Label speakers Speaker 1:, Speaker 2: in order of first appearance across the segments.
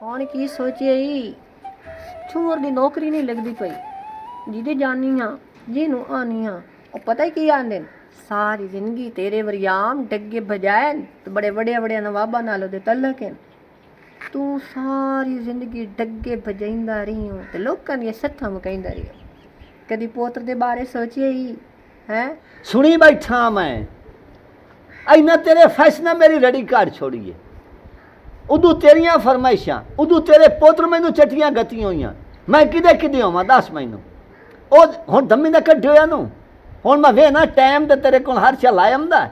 Speaker 1: ਹੁਣ ਕੀ ਸੋਚਿਆ ਈ ਛੋਰ ਦੀ ਨੌਕਰੀ ਨਹੀਂ ਲੱਗਦੀ ਪਈ ਜਿਹਦੇ ਜਾਨੀਆਂ ਜਿਹਨੂੰ ਆਨੀਆਂ ਉਹ ਪਤਾ ਹੀ ਕੀ ਆਂਦੇ ਨੇ ਸਾਰੀ ਜ਼ਿੰਦਗੀ ਤੇਰੇ ਵਰਿਆਮ ਡੱਗੇ ਬਜਾਏ ਤੇ ਬੜੇ ਵੱਡੇ ਵੱਡੇ ਨਵਾਬਾਂ ਨਾਲ ਉਹਦੇ ਤਲਕ ਹਨ ਤੂੰ ਸਾਰੀ ਜ਼ਿੰਦਗੀ ਡੱਗੇ ਵਜਾਈਂਦਾ ਰਹੀ ਹੋ ਤੇ ਲੋਕਾਂ ਦੀਆਂ ਸੱਥਾਂ ਮੁਕਾਈਂਦਾ ਰਹੀ ਹੋ ਕਦੀ ਪੋਤਰ ਦੇ ਬਾਰੇ ਸੋਚਿਆ ਹੀ ਹੈ
Speaker 2: ਸੁਣੀ ਬੈਠਾ ਮੈਂ ਇੰਨਾ ਤੇਰੇ ਫੈਸਲਾ ਮੇਰੀ ਰੜੀ ਘਾੜ ਛੋੜੀਏ ਉਦੋਂ ਤੇਰੀਆਂ ਫਰਮਾਇਸ਼ਾਂ ਉਦੋਂ ਤੇਰੇ ਪੁੱਤਰ ਮੈਨੂੰ ਚਟੀਆਂ ਗਤੀਆਂ ਹੋਈਆਂ ਮੈਂ ਕਿਦੇ ਹੋਵਾਂ ਦੱਸ ਮੈਨੂੰ ਉਹ ਹੁਣ ਦਮੀ ਦਾ ਕੱਢ ਹੋਇਆ ਨੂੰ ਹੁਣ ਮੈਂ ਵੇ ਨਾ ਟਾਈਮ ਤੇ ਤੇਰੇ ਕੋਲ ਹਰ ਚਲ ਆਇਆ ਹੁੰਦਾ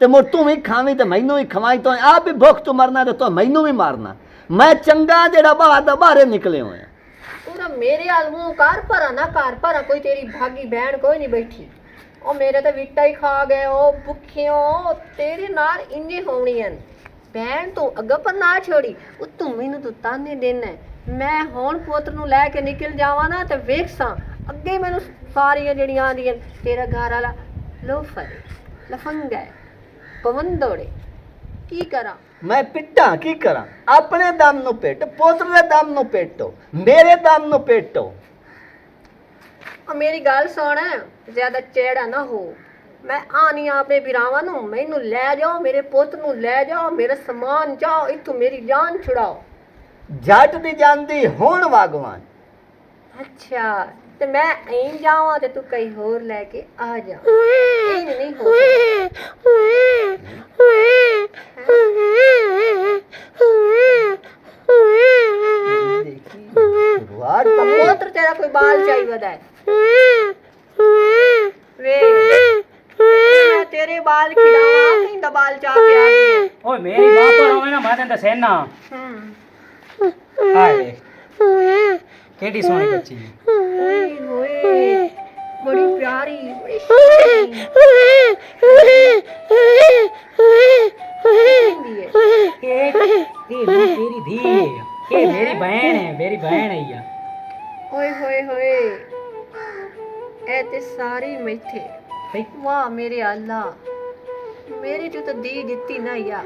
Speaker 2: ਤੇ ਮੁੜ ਤੂੰ ਵੀ ਖਾਵੀਂ ਤੇ ਮੈਨੂੰ ਵੀ ਖਵਾਈ ਤੋਂ ਆਪ ਵੀ ਭੁੱਖ ਤੋਂ ਮਰਨਾ ਤੇ ਤੂੰ ਮੈਨੂੰ ਵੀ ਮਾਰਨਾ ਮੈਂ ਚੰਗਾ ਜਿਹੜਾ ਬਾਹਰ ਦਾ ਬਾਹਰੇ ਨਿਕਲੇ ਹੋਇਆ
Speaker 1: ਪੂਰਾ ਮੇਰੇ ਹਾਲ ਮੂੰਹ ਘਰ ਭਰਾ ਨਾ ਘਰ ਭਰਾ ਕੋਈ ਤੇਰੀ ਭਾਗੀ ਬਹਿਣ ਕੋਈ ਨਹੀਂ ਬੈਠੀ ਉਹ ਮੇਰੇ ਤਾਂ ਵਿਟਾ ਹੀ ਖਾ ਗਏ ਉਹ ਭੁੱਖਿਓ ਤੇਰੇ ਨਾਲ ਇੰਨੇ ਹੋਣੀਆਂ ਭੈਣ ਤੂੰ ਅੱਗਾ ਪਰ ਨਾ ਛੋੜੀ ਉਹ ਤੂੰ ਮੈਨੂੰ ਤੂੰ ਤਾਨੇ ਦੇਣਾ ਮੈਂ ਹੁਣ ਪੁੱਤਰ ਨੂੰ ਲੈ ਕੇ ਨਿਕਲ ਜਾਵਾਂ ਨਾ ਤੇ ਵੇਖ ਸਾਂ ਅੱਗੇ ਮੈਨੂੰ ਸਾਰੀਆਂ ਜਿਹੜੀਆਂ ਆਂਦੀਆਂ ਤੇਰਾ ਘਰ ਵਾਲਾ ਲੋਫਰ ਲਫੰਗਾ ਪਵਨ ਦੋੜੇ ਕੀ ਕਰਾਂ
Speaker 2: ਮੈਂ ਪਿੱਟਾਂ ਕੀ ਕਰਾਂ ਆਪਣੇ ਦਮ ਨੂੰ ਪਿੱਟ ਪੁੱਤਰ ਦੇ ਦਮ ਨੂੰ ਪਿੱਟੋ ਮੇਰੇ ਦਮ ਨੂੰ ਪਿੱਟੋ
Speaker 1: ਮੇਰੀ ਗੱਲ ਸੁਣ ਜ਼ਿਆਦਾ ਚਿਹੜਾ ਨਾ ਹੋ ਮੈਂ ਆਨੀ ਆਪਣੇ ਵੀਰਾਵਾਂ ਨੂੰ ਮੈਨੂੰ ਲੈ ਜਾਓ ਮੇਰੇ ਪੁੱਤ ਨੂੰ ਲੈ ਜਾਓ ਮੇਰਾ ਸਮਾਨ ਚਾਓ ਇੱਥੋਂ ਮੇਰੀ ਜਾਨ ਛੁਡਾਓ
Speaker 2: ਜੱਟ ਦੀ ਜਾਂਦੀ ਹੁਣ ਵਾਗਵਾਨ
Speaker 1: ਅੱਛਾ ਤੇ ਮੈਂ ਐਂ ਜਾਵਾਂ ਤੇ ਤੂੰ ਕਈ ਹੋਰ ਲੈ ਕੇ ਆ ਜਾ ਇਹ ਨਹੀਂ ਹੋ ਪੁੱਤਰ ਤੇਰਾ ਕੋਈ ਬਾਲ ਚਾਹੀਦਾ ਹੈ ਵੇ ਮੈਂ ਤੇਰੇ ਬਾਲ ਖਿਲਾਵਾਂ ਕਹਿੰਦਾ ਬਾਲ ਚਾਹ ਕੇ ਆ ਗਈ
Speaker 3: ਓਏ ਮੇਰੀ ਮਾਂ ਪਰ ਹੋਵੇ ਨਾ ਮੈਂ ਤੈਨੂੰ ਦੱਸੇ ਨਾ ਹਾਏ ਕਿਹੜੀ ਸੋਹਣੀ ਬੱਚੀ
Speaker 1: ਓਏ ਹੋਏ ਬੜੀ ਪਿਆਰੀ ਬੜੀ
Speaker 3: ਤੇਰੀ ਧੀ ਇਹ ਮੇਰੀ ਭੈਣ ਹੈ ਯਾ
Speaker 1: ਓਏ ਹੋਏ ਹੋਏ ਇਹ ਤੇ ਸਾਰੀ ਮਿੱਥੇ ਵਾਹ ਮੇਰੇ ਅੱਲਾ ਮੇਰੇ ਚ ਤਾਂ ਦੀ ਦਿੱਤੀ ਨਾ ਯਾ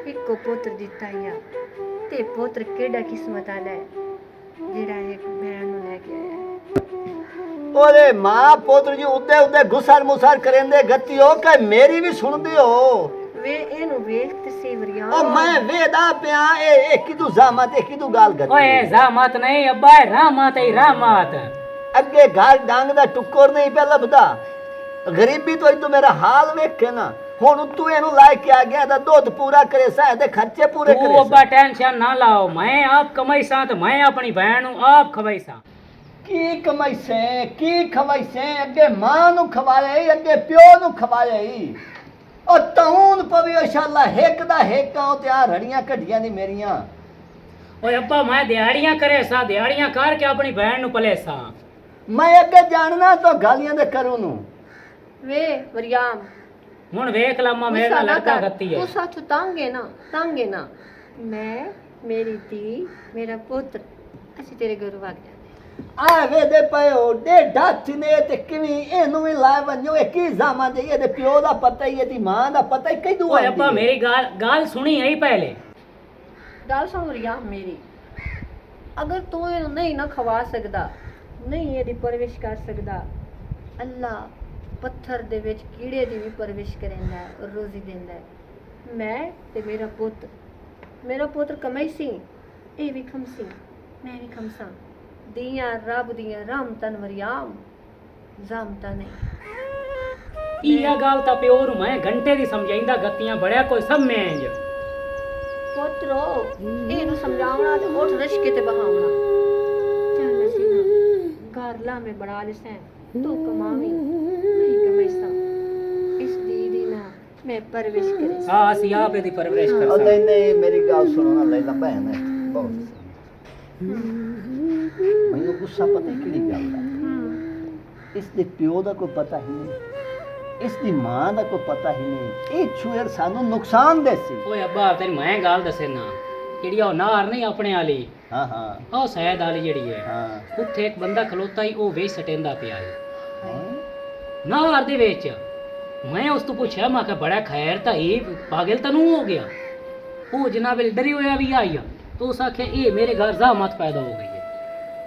Speaker 1: ਇੱਕੋ ਪੁੱਤਰ ਦਿੱਤਾ ਯਾ ਤੇ ਪੁੱਤਰ ਕਿਹੜਾ ਕਿਸਮਤ ਵਾਲਾ ਹੈ ਜਿਹੜਾ ਇੱਕ ਭੈਣ ਨੂੰ ਲੈ ਕੇ ਆਇਆ
Speaker 2: ਉਹਦੇ ਮਾਂ ਪੁੱਤਰ ਜੀ ਉੱਤੇ ਗੁਸਰ ਮੁਸਰ ਕਰੇਂਦੇ ਗੱਤੀ ਹੋ ਕਿ ਮੇਰੀ ਵੀ ਸੁਣਦੇ ਹੋ
Speaker 1: ਵੇ ਇਹਨੂੰ ਵੇਖ ਤੇ ਸੇਵਰੀਆਂ
Speaker 2: ਉਹ ਮੈਂ ਵੇਦਾ ਪਿਆ ਇਹ ਕਿਦੂ ਜ਼ਾਮਤ ਇਹ ਕਿਦੂ ਗਾਲ ਗੱਤੀ
Speaker 3: ਓਏ ਜ਼ਾਮਤ ਨਹੀਂ ਅੱਬਾ ਰਹਿਮਤ ਹੈ ਰਹਿਮਤ
Speaker 2: ਅੱਗੇ ਘਰ ਡਾਂਗ ਦਾ ਟੁੱਕਰ ਨਹੀਂ ਪਿਆ ਲੱਭਦਾ ਗਰੀਬੀ ਤੋਂ ਤੂੰ ਮੇਰਾ ਹਾਲ ਵੇਖੇ ਨਾ ਹੁਣ ਤੂੰ ਇਹਨੂੰ ਲੈ ਕੇ ਆ ਗਿਆ ਤਾਂ ਦੁੱਧ ਪੂਰਾ ਕਰੇ ਸਾਂ ਤੇ ਖਰਚੇ ਪੂਰੇ ਕਰੇ
Speaker 3: ਤੂੰ ਅੱਬਾ ਟੈਨਸ਼ਨ ਨਾ ਲਾਓ ਮੈਂ ਆਪ ਕਮਾਈ ਸਾਂ ਤੇ ਮੈਂ ਆਪਣੀ ਭੈਣ ਨੂੰ ਆਪ ਖਵਾਈ ਸਾਂ
Speaker 2: ਕੀ ਖਵਾਈ ਸੇ ਅੱਗੇ ਮਾਂ ਨੂੰ ਖਵਾਏ ਅੱਗੇ ਪਿਓ ਨੂੰ ਖਵਾਏ ਉਹ ਤੂੰ ਪਵੇ ਇਨਸ਼ਾਅੱਲਾ ਇੱਕ ਦਾ ਇੱਕ ਉਹ ਤੇ ਆ ਰੜੀਆਂ ਕੱਢੀਆਂ ਨਹੀਂ ਮੇਰੀਆਂ
Speaker 3: ਓਏ ਅੱਬਾ ਮੈਂ ਦਿਹਾੜੀਆਂ ਕਰੇ ਸਾਂ ਦਿਹਾੜੀਆਂ ਕਰਕੇ ਆਪਣੀ ਭੈਣ ਨੂੰ ਪਲੇ ਸਾਂ
Speaker 2: ਮੈਂ ਅੱਗੇ ਜਾਣਨਾ ਤਾਂ ਗਾਲੀਆਂ ਦੇ ਕਰੂ ਨੂੰ
Speaker 1: ਵੇ ਵਰਿਆਮ
Speaker 3: ਹੁਣ ਵੇਖ ਲੰਮਾ ਮੇਰਾ ਲੜਕਾ ਗੱਤੀ ਹੈ
Speaker 1: ਉਹ ਸੱਚ ਤਾਂਗੇ ਨਾ ਮੈਂ ਮੇਰੀ ਧੀ ਮੇਰਾ ਪੁੱਤਰ ਅਸੀਂ ਤੇਰੇ ਘਰ ਵਗ ਜਾਂਦੇ
Speaker 2: ਆ ਵੇ ਦੇ ਪਇਓ ਡੇਢਾ ਨੇ ਤੇ ਕਿਵੇਂ ਇਹਨੂੰ ਵੀ ਲਾ ਵੰਜੋ ਇਹ ਕੀ ਜ਼ਾਮਾ ਦੇ ਇਹਦੇ ਪਿਓ ਦਾ ਪਤਾ ਹੀ ਇਹਦੀ ਮਾਂ ਦਾ ਪਤਾ ਹੀ ਕਿਦੂ
Speaker 3: ਓਏ ਅੱਬਾ ਮੇਰੀ ਗੱਲ ਸੁਣੀ ਆਈ ਪਹਿਲੇ
Speaker 1: ਗੱਲ ਸੁਣ ਵਰਿਆਮ ਮੇਰੀ ਅਗਰ ਤੂੰ ਇਹਨੂੰ ਨਹੀਂ ਨਾ ਖਵਾ ਸਕਦਾ ਨਹੀਂ ਇਹਦੀ ਪਰਵਿਸ਼ ਕਰ ਸਕਦਾ ਅੱਲਾ ਪੱਥਰ ਦੇ ਵਿੱਚ ਕੀੜੇ ਦੀ ਵੀ ਪਰਵਿਸ਼ ਕਰੇਂਦਾ ਔਰ ਰੋਜ਼ੀ ਦਿੰਦਾ ਮੈਂ ਤੇ ਮੇਰਾ ਪੁੱਤਰ ਕਮਾਈ ਸੀ ਇਹ ਵੀ ਖਮਸੀ ਮੈਂ ਵੀ ਖਮਸਾਂ ਦੀਆਂ ਰੱਬ ਦੀਆਂ ਰਹਿਮਤਾਂ ਵਰਿਆਮ ਜ਼ਾਮਤਾਂ ਨਹੀਂ
Speaker 3: ਇਹ ਗੱਲ ਤਾਂ ਪਿਓ ਨੂੰ ਮੈਂ ਘੰਟੇ ਦੀ ਸਮਝਾਈਂਦਾ ਗੱਤੀਆਂ ਬੜਿਆ ਕੋਈ ਸਭ ਮੈਂ ਇੰਜ
Speaker 1: ਪੁੱਤਰੋ ਇਹਨੂੰ ਸਮਝਾਉਣਾ ਤੇ ਉੱਠ ਰਿਸ਼ਕੇ ਤੇ ਬਹਾਉਣਾ ਚੱਲ ਅਸੀਂ ਨਾ ਘਰ ਲਾਵੇਂ ਬਣਾ ਲਿਸੈਂ ਤੂੰ ਕਮਾਵੀਂ ਨਹੀਂ ਕਮਾਈਸਾਂ ਇਸ ਦੀ ਨਾ ਮੈਂ ਪਰਵਿਸ਼ ਕਰੇ
Speaker 3: ਹਾਂ ਅਸੀਂ ਆਪ ਇਹਦੀ ਪਰਵਰਿਸ਼ ਕਰ
Speaker 2: ਉਹ
Speaker 3: ਸਕਦੇ
Speaker 2: ਨਹੀਂ ਮੇਰੀ ਗੱਲ ਸੁਣੋ ਨਾ ਲੈਲਾ ਭੈਣ ਹੈ ਬਹੁਤ ਮੈਨੂੰ ਗੁੱਸਾ ਪਤਾ ਕਿਹੜੀ ਗੱਲ ਦਾ ਇਸ ਦੇ ਪਿਓ ਦਾ ਕੋਈ ਪਤਾ ਹੀ ਨਹੀਂ ਇਸ ਦੀ ਮਾਂ ਦਾ ਕੋਈ ਪਤਾ ਹੀ ਨਹੀਂ ਇਹ ਛੁਅਰ ਸਾਨੂੰ ਨੁਕਸਾਨ ਦੇਸੀ
Speaker 3: ਓਏ ਅੱਬਾ ਤੈਨੂੰ ਮੈਂ ਗੱਲ ਦੱਸੇ ਨਾ ਜਿਹੜੀ ਉਹ ਨਾਰ ਨਹੀਂ ਆਪਣੇ ਵਾਲੀ
Speaker 2: ਹਾਂ
Speaker 3: ਉਹ ਸੈਦ ਵਾਲੀ ਜਿਹੜੀ ਹੈ
Speaker 2: ਹਾਂ
Speaker 3: ਉੱਥੇ ਇੱਕ ਬੰਦਾ ਖਲੋਤਾ ਹੀ ਉਹ ਵੇਚ ਸਟੇਂਦਾ ਪਿਆ ਹੈ ਨਾਰ ਦੇ ਵਿੱਚ ਮੈਂ ਉਸ ਤੋਂ ਪੁੱਛਿਆ ਮੈਂ ਕਿ ਬੜਾ ਖੈਰ ਤਾਂ ਇਹ ਪਾਗਲ ਤੈਨੂੰ ਹੋ ਗਿਆ ਉਹ ਜਨਾਬ ਡਰੀ ਹੋਇਆ ਵੀ ਆਈ ਆ तो उस आखे ये मेरे घर ज़हमत पैदा हो गई है।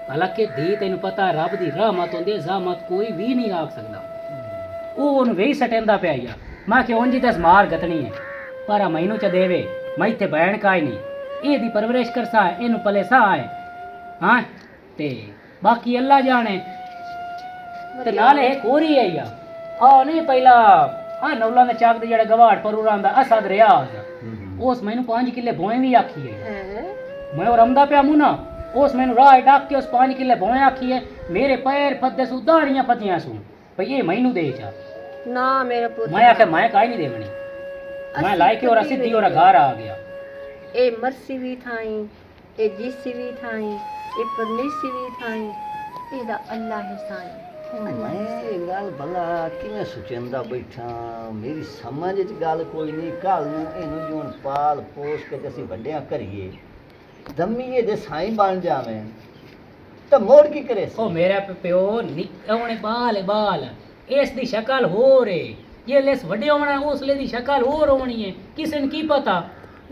Speaker 3: हालांकि धी तेन पता है रब दी रहमत होंदी है, ज़हमत कोई भी नहीं आख सकदा। वो उन वेही सटेंदा पे आईया, मैं कि उंजी दस मार गतनी है पर मैनू च देवे, मैं इत्थे बहन का ही नहीं, ये दी परवरिश करसा है, इनू पले सा है। हाँ ते बाकी अल्लाह जाने। ते नाले एक होर ही है या हाँ नहीं पहला हाँ नौला ने चाक दे जेड़ा गवाड़ पर उड़ांदा असद रियाज उस मैनू 5 किले भोए भी आखी है। मैं और अमदा पे आमू ना उस मैनू राह डाक के उस 5 किले भोए आखी है। मेरे पैर फद्दे सु दाड़ियां फतियां सु भई ये मैनू दे जा
Speaker 1: ना मेरा पुत्र
Speaker 3: मैं आखे मैं काई नहीं देवनी। मैं लायके और सीधी और घर आ गया।
Speaker 1: ए मरसी भी थाई ए जिसी भी थाई ए परनेसी भी थाई एदा अल्लाह है साई।
Speaker 2: मैं ये गल भला किवें सोचेंदा बैठा, मेरी समझ च गल कोई नहीं। कल नूं इहनूं जी हुण पाल पोस के ते असीं वड्डियां करिए, दम्मीए दे साईं बन जावें तो मोड़ की करे सी?
Speaker 3: ओ मेरा प्यो निकने बाल बाल इस दी शक्ल हो रे ये लेस वड्डे होना उसले दी शक्ल होर होनी है किसे की पता।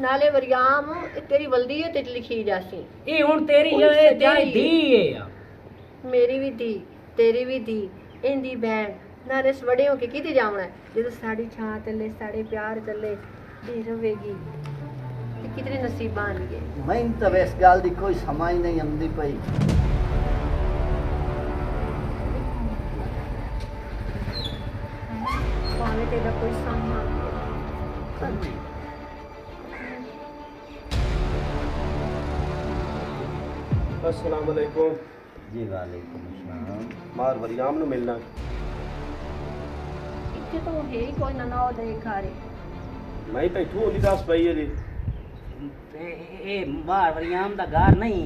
Speaker 1: नाले वरियाम ए तेरी बल्दी है ते लिखी जासी
Speaker 3: ये हुण तेरी
Speaker 1: कोई
Speaker 3: ये तेरी
Speaker 1: सजाई।
Speaker 3: धी है
Speaker 1: मेरी भी धी तेरी भी धी इंदी बहन नाले वड़े हो के किते जावना है जदों साड़ी छां तले साड़े प्यार तले ए रवेगी ते कितने नसीबान ये।
Speaker 2: मैनूं तां इस गल दी कोई समझ नहीं आंदी पई।
Speaker 1: भावे तेरा कोई सामान कर
Speaker 4: अस्सलाम वालेकुम।
Speaker 2: जी वालेकुम अस्सलाम।
Speaker 4: मार वरियाम नु मिलना
Speaker 1: इत्थे तो है ही कोई ना नाओ दे खारे
Speaker 4: मैं तो इथों होंदी दस पई है जी।
Speaker 3: ए मार वरियाम दा घर नहीं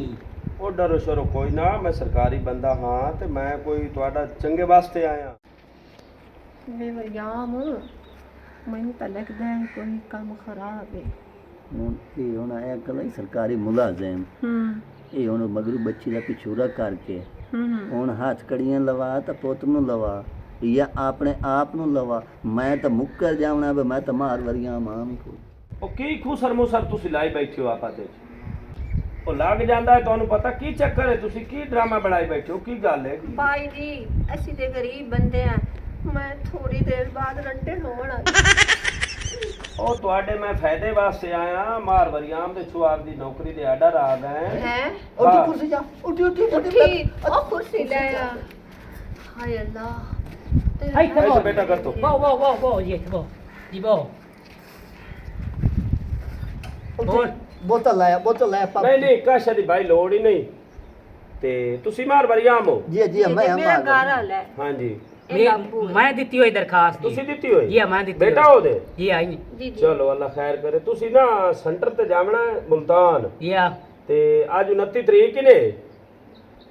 Speaker 4: ओ डरो शरो कोई ना, मैं सरकारी बंदा हाँ ते मैं कोई ਤੁਹਾਡਾ ਚੰਗੇ ਵਾਸਤੇ ਆਇਆ।
Speaker 1: वे वरियाम मैनू तो लगदा है कोई काम खराब है।
Speaker 2: ਹੁਣ ਇਹ ਕਲਾ ਸਰਕਾਰੀ ਮੁਲਾਜ਼ਮ ਇਹ ਹੁਣ ਮਗਰੂ ਬੱਚੀ ਦਾ ਪਿਛੋਰਾ ਕਰਕੇ ਹੁਣ ਹੱਥ ਕੜੀਆਂ ਲਵਾ ਤਾਂ ਪੁੱਤ ਨੂੰ ਲਵਾ ਜਾਂ ਆਪਣੇ ਆਪ ਨੂੰ ਲਵਾ। ਮੈਂ ਤਾਂ ਮੁੱਕਰ ਜਾਵਣਾ ਵੀ ਮੈਂ ਤਾਂ ਮਾਰ ਵਰੀਆਂ ਮਾਮ ਕੋ
Speaker 4: ਉਹ ਕੀ ਖੂਸਰ ਮੁਸਰ ਤੁਸੀਂ ਲਾਈ ਬੈਠੇ ਹੋ ਆਪਾ ਤੇ ਉਹ ਲੱਗ ਜਾਂਦਾ ਹੈ ਤੁਹਾਨੂੰ ਪਤਾ ਕੀ ਚੱਕਰ ਹੈ, ਤੁਸੀਂ ਕੀ ਡਰਾਮਾ ਬਣਾਈ ਬੈਠੇ ਹੋ, ਕੀ ਗੱਲ ਹੈ?
Speaker 1: भाई जी ਅਸੀਂ ਤੇ ਗਰੀਬ ਬੰਦੇ ਆ ਮੈਂ ਥੋੜੀ ਦੇਰ ਬਾਅਦ ਰੰਟੇ ਹੋਣ ਆ
Speaker 4: ਉਹ ਤੁਹਾਡੇ ਮੈਂ ਫਾਇਦੇ ਵਾਸਤੇ ਆਇਆ। ਮਾਰ ਵਰਿਆਮ ਦੇ ਸੁਆਰ ਦੀ ਨੌਕਰੀ ਦੇ ਆਰਡਰ ਆ ਗਏ
Speaker 1: ਹੈ
Speaker 2: ਉੱਠ ਕੁਰਸੀ ਜਾ ਉੱਠ ਉੱਠ
Speaker 1: ਉੱਠੀ ਉਹ ਕੁਰਸੀ ਲੈ ਆ ਹਾਏ ਅੱਲਾ
Speaker 3: हाय
Speaker 4: ऐसे बेटा कर तो।
Speaker 3: वाह वाह वाह वाह ये वाह जी वाह
Speaker 2: ਬੋਤਲ ਲਾਇਆ
Speaker 4: ਨਹੀਂ ਨਹੀਂ ਕਾਸ਼ਾ ਦੀ ਭਾਈ ਲੋੜ ਹੀ ਨਹੀਂ। ਤੇ ਤੁਸੀਂ ਮਾਰ ਵਰਿਆਮ ਹੋ?
Speaker 2: ਜੀ ਜੀ ਮੈਂ
Speaker 1: ਮੇਰਾ ਘਰ ਹਾਲ है
Speaker 4: ਹਾਂਜੀ
Speaker 3: मैं दी हुई दरखास्त
Speaker 4: ਤੁਸੀਂ ਦਿੱਤੀ ਹੋਈ?
Speaker 3: जी मैं दी
Speaker 4: ਬੇਟਾ ਉਹਦੇ?
Speaker 3: जी आई
Speaker 1: जी जी
Speaker 4: ਚਲੋ ਅੱਲਾ ਖੈਰ ਕਰੇ। ਤੁਸੀਂ ਨਾ ਸੈਂਟਰ ਤੇ ਜਾਵਣਾ ਹੈ ਮੁਲਤਾਨ
Speaker 3: या
Speaker 4: ਤੇ ਅੱਜ 29 ਤਰੀਕ ਹੀ ਨੇ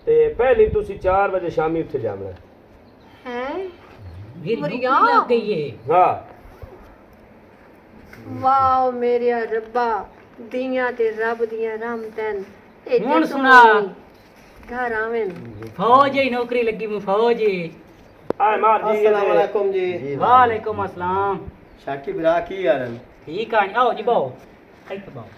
Speaker 4: ਤੇ ਪਹਿਲੀ ਤੁਸੀਂ 4 ਵਜੇ ਸ਼ਾਮੀ ਉੱਥੇ ਜਾਵਣਾ
Speaker 1: है
Speaker 3: मेरी
Speaker 1: वरिया।
Speaker 3: नौकरी लग गई है।
Speaker 4: ਹਾਂ।
Speaker 1: वाह मेरे रब्बा दियां ते रब दियां रहमतन
Speaker 3: हुण सुना।
Speaker 1: घर आवें
Speaker 3: फौज ही नौकरी लगी मैं फौज ही।
Speaker 4: ਆਏ ਮਾਰ ਜੀ
Speaker 5: अस्सलाम वालेकुम जी।
Speaker 3: वालेकुम अस्सलाम।
Speaker 5: शाकिब बिरा की यार
Speaker 3: ठीक है आओ जी बाओ इधर बाओ।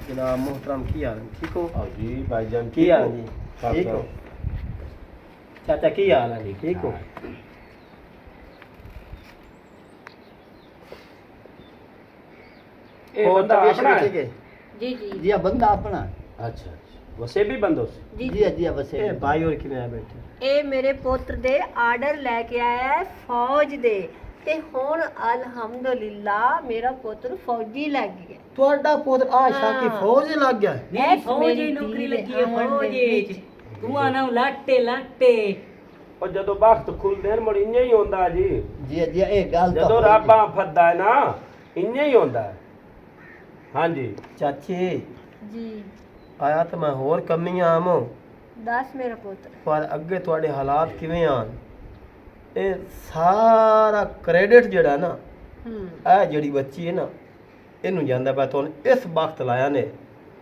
Speaker 5: जनाब मोहतरम की हाल ठीक हो?
Speaker 4: ਆਓ ਜੀ ਭਾਈਜਾਨ
Speaker 5: की हाल जी?
Speaker 4: हाँ,
Speaker 5: ठीक हो? चाचा की हाल है जी ठीक हो?
Speaker 4: ਇਹ ਬੰਦਾ
Speaker 5: तबीयत
Speaker 4: ਆਪਣਾ
Speaker 5: ठीक
Speaker 4: ਹੈ?
Speaker 5: है?
Speaker 1: जी जी
Speaker 2: ਜੀ ਆ ਬੰਦਾ ਆਪਣਾ
Speaker 4: ਅੱਛਾ ਵਸੇ ਵੀ ਬੰਦੋ ਸੀ?
Speaker 1: जी
Speaker 2: ਜੀ ਜੀ ਆ ਵਸੇ
Speaker 5: ए भाई और किने आए बैठे?
Speaker 1: ਇਹ ਮੇਰੇ ਪੁੱਤਰ ਦੇ ਆਰਡਰ ਲੈ ਕੇ ਆਇਆ ਹੈ ਫੌਜ ਦੇ ਤੇ ਹੁਣ ਅਲਹਮਦੁਲਿਲਾ ਮੇਰਾ ਪੁੱਤਰ ਫੌਜੀ ਲੱਗ ਗਿਆ।
Speaker 5: ਤੁਹਾਡਾ ਪੁੱਤ ਆ
Speaker 1: हाँ।
Speaker 5: शाकिब फौज लग गया है?
Speaker 3: मेरी
Speaker 1: ऐस
Speaker 3: फौज
Speaker 1: मेरी
Speaker 3: ही नौकरी
Speaker 1: धी
Speaker 3: लगी
Speaker 1: दे
Speaker 3: है
Speaker 1: आमन
Speaker 3: फौज
Speaker 1: दे
Speaker 3: ही। तू आना लाटे लाटे
Speaker 4: ਉਹ ਜਦੋਂ ਵਕਤ ਖੁੱਲਦੇ ਨੇ ਮੁੜ ਇੰਨੇ ਹੀ ਹੁੰਦਾ ਜੀ।
Speaker 2: ਜੀ ਜੀ ਇਹ ਗੱਲ ਤਾਂ
Speaker 4: ਜਦੋਂ ਰੱਬ ਆ ਫੱਦਾ ਹੈ ਨਾ ਇੰਨੇ ਹੀ ਹੁੰਦਾ ਹੈ। ਹਾਂਜੀ
Speaker 5: चाची
Speaker 1: ਜੀ
Speaker 5: ਆਇਆ ਤਾਂ ਮੈਂ ਹੋਰ ਕਮੀਆਂ ਆਮੋ
Speaker 1: ਦੱਸ ਮੇਰਾ ਪੁੱਤਰ
Speaker 5: ਪਰ ਅੱਗੇ ਤੁਹਾਡੇ ਹਾਲਾਤ ਕਿਵੇਂ ਆਣ? ਇਹ ਸਾਰਾ ਕ੍ਰੈਡਿਟ ਜਿਹੜਾ ਨਾ ਇਹ ਜਿਹੜੀ ਬੱਚੀ ਹੈ ਨਾ ਇਹਨੂੰ ਜਾਂਦਾ ਪਿਆ ਤੁਹਾਨੂੰ ਇਸ ਵਕਤ ਲਾਇਆ ਨੇ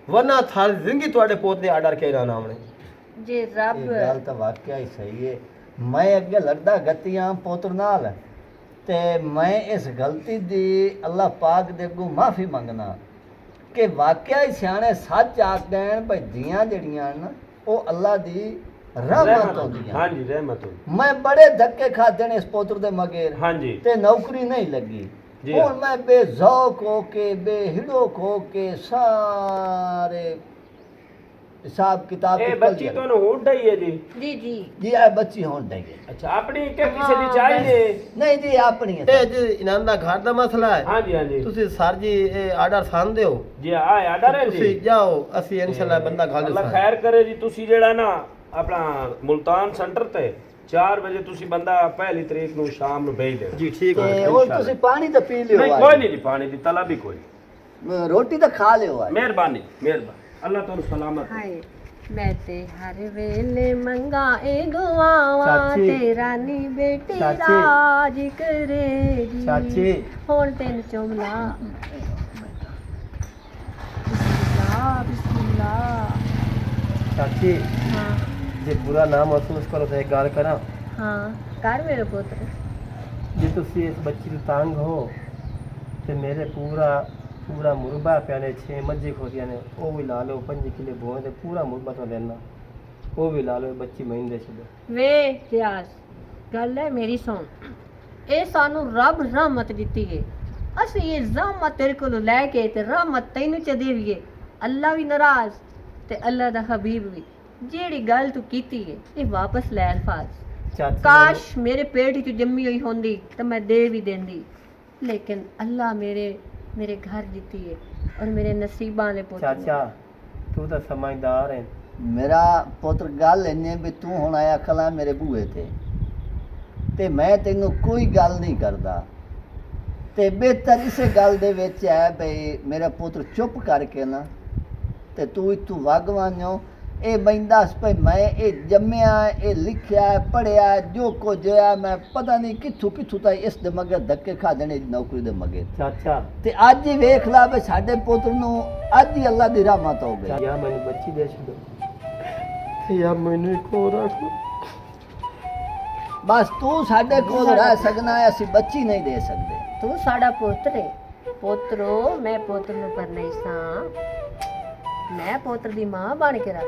Speaker 5: ਵਰਨਾ ਸਾਰੀ ਜ਼ਿੰਦਗੀ ਤੁਹਾਡੇ ਪੋਤ ਦੇ ਆਰਡਰ ਕੇ ਨਾ ਆਵਣੇ।
Speaker 1: ਜੇ ਰੱਬ
Speaker 2: ਇਹ ਗੱਲ ਤਾਂ ਵਾਕਿਆ ਹੀ ਸਹੀ ਹੈ। ਮੈਂ ਅੱਗੇ ਲੜਦਾ ਗਤੀਆਂ ਪੁੱਤਰ ਨਾਲ ਤੇ ਮੈਂ ਇਸ ਗਲਤੀ ਦੀ ਅੱਲਾਹ ਪਾਕ ਦੇ ਅੱਗੋਂ ਮਾਫੀ ਮੰਗਣਾ ਕਿ ਵਾਕਿਆ ਹੀ ਸਿਆਣੇ ਸੱਚ ਆਖਦੇ ਭਈ ਧੀਆਂ ਜਿਹੜੀਆਂ ਨਾ ਉਹ ਅੱਲਾ ਦੀ ਰਹਿਮਤ ਹੁੰਦੀਆਂ।
Speaker 4: ਹਾਂਜੀ ਰਹਿਮਤ ਹੁੰਦੀ।
Speaker 2: ਮੈਂ ਬੜੇ ਧੱਕੇ ਖਾਦੇ ਨੇ ਇਸ ਪੁੱਤਰ ਦੇ ਮਗਰ
Speaker 4: ਹਾਂਜੀ
Speaker 2: ਤੇ ਨੌਕਰੀ ਨਹੀਂ ਲੱਗੀ।
Speaker 4: ਜੀ
Speaker 2: ਹੁਣ ਮੈਂ ਬੇਜ਼ੌਕ ਹੋ ਕੇ ਬੇਹਿੜੋਕ ਹੋ ਕੇ ਸਾਰੇ ਹਿਸਾਬ ਕਿਤਾਬ
Speaker 4: ਇਹ
Speaker 2: ਨਿਕਲ
Speaker 4: ਬੱਚੀ
Speaker 2: ਗਿਆ।
Speaker 4: ਤੁਹਾਨੂੰ ਹੁਣ ਡਈ ਹੈ ਜੀ?
Speaker 1: ਜੀ ਜੀ
Speaker 2: ਜੀ ਇਹ ਬੱਚੀ ਹੋਣ ਡਈ ਹੈ।
Speaker 4: ਅੱਛਾ ਆਪਣੀ ਕਿ ਕਿਸੇ ਦੀ ਚਾਹੀਏ?
Speaker 2: ਨਹੀਂ ਜੀ ਆਪਣੀ ਹੈ।
Speaker 5: ਇਹ ਜੀ ਇਹਨਾਂ ਦਾ ਘਰ ਦਾ ਮਸਲਾ ਹੈ।
Speaker 4: ਹਾਂਜੀ ਹਾਂਜੀ
Speaker 5: ਤੁਸੀਂ ਸਰ ਜੀ ਇਹ ਆਰਡਰ ਸਾਨ ਦਿਓ,
Speaker 4: ਜੀ ਆ ਆਰਡਰ ਹੈ
Speaker 5: ਤੁਸੀਂ
Speaker 4: ਜੀ।
Speaker 5: ਜਾਓ, ਅਸੀਂ ਇਨਸ਼ਾਅੱਲਾ ਬੰਦਾ ਘੱਲ
Speaker 4: ਅੱਲਾ
Speaker 5: ਦਿਓ।
Speaker 4: ਖੈਰ ਕਰੇ ਜੀ। ਤੁਸੀਂ ਜਿਹੜਾ ਨਾ ਆਪਣਾ ਮੁਲਤਾਨ ਸੈਂਟਰ ਤੇ 4 ਵਜੇ ਤੁਸੀਂ ਬੰਦਾ ਪਹਿਲੀ ਤਰੀਕ ਨੂੰ ਸ਼ਾਮ ਨੂੰ ਭੇਜ ਦਿਓ।
Speaker 5: ਜੀ ਠੀਕ
Speaker 2: ਤੇ
Speaker 5: ਹੈ।
Speaker 2: ਹੁਣ ਤੁਸੀਂ ਪਾਣੀ ਤਾਂ ਪੀ ਲਿਓ।
Speaker 4: ਨਹੀਂ ਕੋਈ ਨਹੀਂ ਜੀ, ਪਾਣੀ ਦੀ ਤਲਬ ਹੀ ਕੋਈ।
Speaker 2: ਰੋਟੀ ਤਾਂ ਖਾ ਲਿਓ ਅੱਜ।
Speaker 4: ਮਿਹਰਬਾਨੀ ਮਿਹਰਬਾਨੀ। ਅੱਲਾ ਤੁਹਾਨੂੰ ਸਲਾਮਤ ਰੱਖੇ।
Speaker 1: ਹਾਏ ਮੈਂ ਤੇ ਹਰ ਵੇਲੇ ਮੰਗਾ ਇਹ ਦੁਆਵਾਂ
Speaker 5: ਚਾਚੀ।
Speaker 1: ਤੇ ਰਾਨੀ ਬੇਟੀ
Speaker 5: ਚਾਚੀ।
Speaker 1: ਰਾਜ ਕਰੇਗੀ।
Speaker 5: ਚਾਚੀ।
Speaker 1: ਹੁਣ ਤੈਨੂੰ ਚੁੰਮਲਾ ਬਿਸਮਿਲ੍ਲਾ ਬਿਸਮਿਲ੍ਲਾ।
Speaker 5: ਚਾਚੀ
Speaker 1: ਹਾਂ
Speaker 5: ਜੇ ਬੁਰਾ ਨਾ ਮਹਿਸੂਸ ਕਰੋ ਤਾਂ ਇੱਕ ਗੱਲ ਕਰਾਂ।
Speaker 1: ਹਾਂ ਕਰ ਮੇਰੇ ਪੁੱਤਰ।
Speaker 5: ਜੇ ਤੁਸੀਂ ਇਸ ਬੱਚੀ ਤੋਂ ਤੰਗ ਹੋ ਤੇ ਮੇਰੇ ਪੂਰਾ ਮੁਰਬਾ ਪਿਆ ਨੇ 6 ਮੱਝੇ ਖੋਦੀਆਂ ਨੇ ਉਹ ਵੀ ਲਾ ਲਓ 5 ਕਿਲੇ ਬੋਏ ਤੇ ਪੂਰਾ ਮੁਰਬਾ ਤੋਂ ਲੈਣਾ ਉਹ ਵੀ ਲਾ ਲਓ ਬੱਚੀ ਮਹੀਨੇ ਛੱਡੋ।
Speaker 1: ਵੇ ਰਿਆਜ਼ ਗੱਲ ਹੈ ਮੇਰੀ ਸੁਣ। ਇਹ ਸਾਨੂੰ ਰੱਬ ਰਹਿਮਤ ਦਿੱਤੀ ਹੈ। ਅਸੀਂ ਇਹ ਜ਼ਹਿਮਤ ਤੇਰੇ ਕੋਲੋਂ ਲੈ ਕੇ ਤੇ ਰਹਿਮਤ ਤੈਨੂੰ ਚ ਦੇਵੀਏ। ਅੱਲਾ ਵੀ ਨਾਰਾਜ਼ ਤੇ ਅੱਲਾ ਦਾ ਹਬੀਬ ਵੀ। ਜਿਹੜੀ ਗੱਲ ਤੂੰ ਕੀਤੀ ਹੈ ਇਹ ਵਾਪਸ ਲੈ ਅਲਫਾਜ਼।
Speaker 5: ਚਾਚੀ
Speaker 1: ਕਾਸ਼ ਮੇਰੇ ਪੇਟ ਵਿੱਚ ਜੰਮੀ ਹੋਈ ਹੁੰਦੀ ਤਾਂ ਮੈਂ ਦੇ ਵੀ ਦਿੰਦੀ, ਲੇਕਿਨ ਅੱਲਾ ਮੇਰੇ ਘਰ ਦਿੱਤੀ ਹੈ ਔਰ ਮੇਰੇ ਨਸੀਬਾਂ ਦੇ ਪੁੱਤ ਨੇ।
Speaker 5: ਚਾਚਾ ਤੂੰ ਤਾਂ ਸਮਝਦਾਰ ਹੈ।
Speaker 2: ਮੇਰਾ ਪੁੱਤਰ ਗੱਲ ਇੰਨੇ ਵੀ ਤੂੰ ਹੁਣ ਆਇਆ ਖਲਾ ਮੇਰੇ ਬੂਹੇ ਤੇ ਮੈਂ ਤੈਨੂੰ ਕੋਈ ਗੱਲ ਨਹੀਂ ਕਰਦਾ ਤੇ ਬਿਹਤਰ ਇਸੇ ਗੱਲ ਦੇ ਵਿੱਚ ਹੈ ਭਈ ਮੇਰਾ ਪੁੱਤਰ ਚੁੱਪ ਕਰਕੇ ਨਾ ਤੇ ਤੂੰ ਇਤੋਂ ਵਾਗਵਾਨਿਓ ਇਹ ਬੰਦਾ ਭਈ ਮੈਂ ਇਹ ਜੰਮਿਆ ਇਹ ਲਿਖਿਆ ਪੜਿਆ ਜੋ ਕੁਝ ਹੋਇਆ ਮੈਂ ਪਤਾ ਨਹੀਂ ਕਿੱਥੋਂ ਤਾਂ ਇਸ ਦੇ ਮਗਰ ਧੱਕੇ ਖਾ ਦੇਣੇ ਨੌਕਰੀ ਦੇ ਮਗਰ
Speaker 5: ਚਾਚਾ
Speaker 2: ਤੇ ਅੱਜ ਹੀ ਵੇਖ ਲਾ ਵੀ ਸਾਡੇ ਪੁੱਤਰ ਨੂੰ ਅੱਜ ਹੀ ਅੱਲਾ ਦੀ ਰਹਿਮਤ ਹੋ ਗਈ।
Speaker 5: ਜਾਂ ਮੈਨੂੰ ਬੱਚੀ ਦੇ ਛੱਡੋ ਤੇ ਜਾਂ ਮੈਨੂੰ ਇੱਕੋ ਰੱਖ ਲਓ।
Speaker 2: ਬਸ ਤੂੰ ਸਾਡੇ ਕੋਲ ਰਹਿ ਸਕਣਾ ਹੈ, ਅਸੀਂ ਬੱਚੀ ਨਹੀਂ ਦੇ ਸਕਦੇ।
Speaker 1: ਤੂੰ ਸਾਡਾ ਪੁੱਤਰ ਹੈ। ਪੁੱਤਰੋ ਮੈਂ ਪੁੱਤਰ ਨੂੰ ਪਰਨਈ ਸਾਂ। ਮੈਂ ਪੁੱਤਰ ਦੀ ਮਾਂ ਬਣ ਕੇ ਰਸ